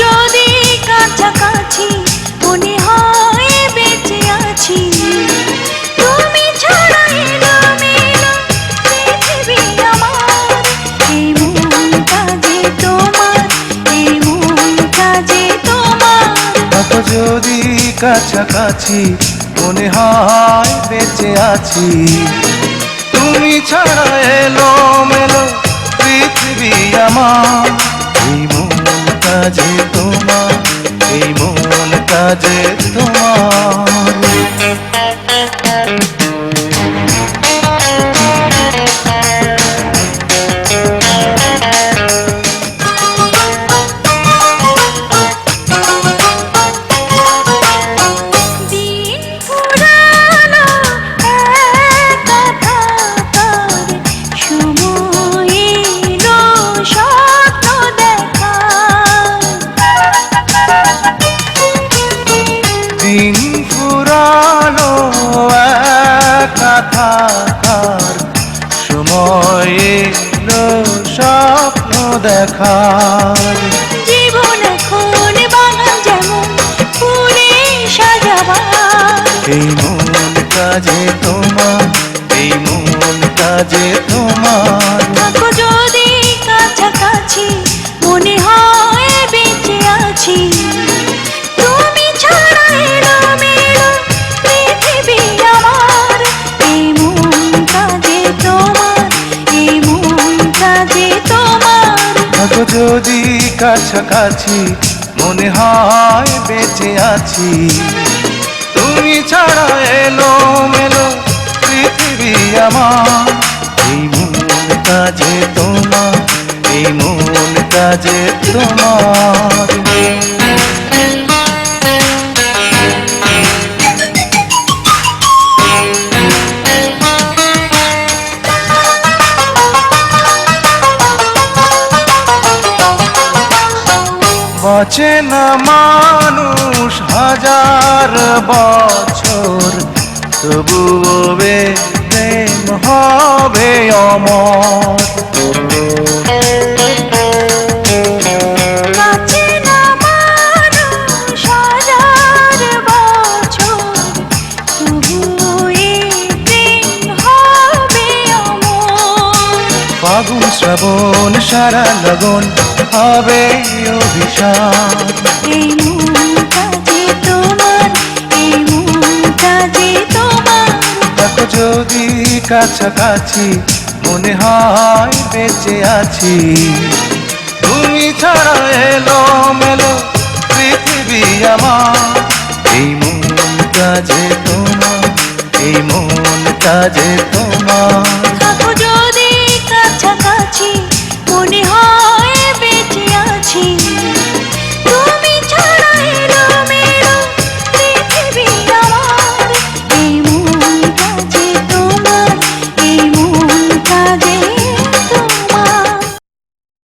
যদি কাছাকাছি মনে হয় বেঁচে আছি, তুমি ছাড়া এলোমেলো পৃথিবী আমার। এই মনটা যে তোমার, এই মনটা যে তোমার। থাকো যদি কাছাকাছি মনে হয় বেঁচে আছি, তুমি ছাড়া এলোমেলো পৃথিবী আমার। এই মনটা যে তোমার, এই মনটা যে তোমার। দিন ফুরালো একা থাকার, সময় এলো স্বপ্ন দেখার। দিন ফুরালো একা থাকার, সময় এলো স্বপ্ন দেখার। জীবন এখন বাগান যেমন ফুলে সাজাবার। এই মনটা যে তোমার, এই মনটা যে তোমার। থাকো যদি কাছাকাছি মনে হয় বেঁচে আছি, তুমি ছাড়া এলোমেলো পৃথিবী আমার। এই মনটা যে তোমার, এই মনটা যে তোমার। থাকো যদি কাছাকাছি মনে হয় বেঁচে আছি, তুমি ছাড়া এলোমেলো পৃথিবী আমার। এই মনটা যে তোমার, এই মনটা যে তোমার। বাঁচে না মানুষ হাজার বছর, তবুও প্রেম হবে অমর। বাঁচে না মানুষ হাজার বছর, তবুও এই প্রেম হবে অমর। ফাগুন শ্রাবণ সারা লগন হবে অভিশাপ। এই মনটা যে তোমার, এই মনটা যে তোমার। থাকো যদি কাছাকাছি মনে হয় বেঁচে আছি, তুমি ছাড়া এলোমেলো পৃথিবী আমার। এই মনটা যে তোমার, এই মনটা যে তোমার।